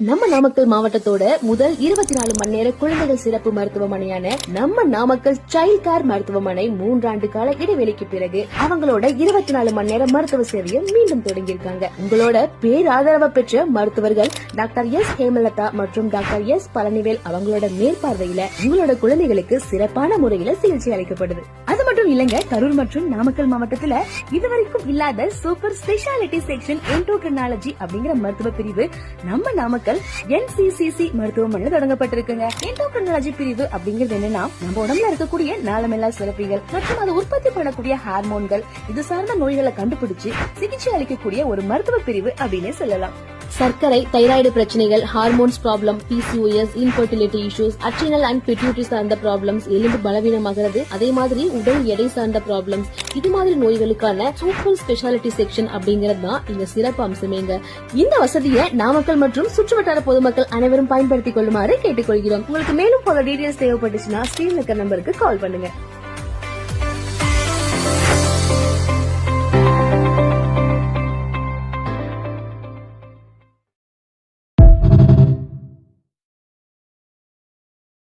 நம்ம நாமக்கல் மாவட்டத்தோட முதல் 24 மணி நேர குழந்தைகள் சிறப்பு மருத்துவமனையான நம்ம நாமக்கல் சைல்ட் கேர் மருத்துவமனை 3 ஆண்டு கால இடைவெளிக்கு பிறகு அவங்களோட 24 மணி நேர மருத்துவ சேவையை மீண்டும் தொடங்கியிருக்காங்க. உங்களோட பேராதரவு பெற்ற மருத்துவர்கள் டாக்டர் எஸ் ஹேமலதா மற்றும் டாக்டர் எஸ் பழனிவேல் அவங்களோட மேற்பார்வையில உங்களோட குழந்தைகளுக்கு சிறப்பான முறையில சிகிச்சை அளிக்கப்படுது. அது மட்டும் இல்லங்க, கரூர் மற்றும் நாமக்கல் மாவட்டத்துல இதுவரைக்கும் இல்லாத சூப்பர் ஸ்பெஷாலிட்டி செக்ஷன் என்டோக்ரினாலஜி அப்படிங்கிற மருத்துவ பிரிவு நம்ம நாமக்கல் NCCC மருத்துவமனையில் தொடங்கப்பட்டிருக்குங்க. என்டோக்ரினாலஜி பிரிவு அப்படிங்கிறது என்னன்னா, நம்ம உடம்புல இருக்கக்கூடிய நாளமில்லா சுரப்பிகள் மற்றும் அதை உற்பத்தி பண்ணக்கூடிய ஹார்மோன்கள் இது சார்ந்த நோய்களை கண்டுபிடிச்சு சிகிச்சை அளிக்கக்கூடிய ஒரு மருத்துவ பிரிவு அப்படின்னு சொல்லலாம். சர்க்கரை, தைராய்டு பிரச்சனைகள், hormones problem, PCOS, infertility issues, adrenal and pituitary சார்ந்த ப்ராப்ளம்ஸ், எலும்பு பலவீனமாகிறது, அதே மாதிரி உடல் எடை சார்ந்த ப்ராப்ளம்ஸ், இது மாதிரி நோய்களுக்கான சூப்பர் ஸ்பெஷாலிட்டி செக்ஷன் அப்படிங்கிறது தான் இங்க சிறப்பு அம்சமேங்க. இந்த வசதியை நாமக்கல் மற்றும் சுற்றுவட்டார பொதுமக்கள் அனைவரும் பயன்படுத்திக் கொள்ளுமாறு கேட்டுக்கொள்கிறோம். உங்களுக்கு மேலும் பல டீடைல்ஸ் தேவைப்பட்டுச்சுன்னா ஸ்கிரீன்ல இருக்க நம்பருக்கு கால் பண்ணுங்க.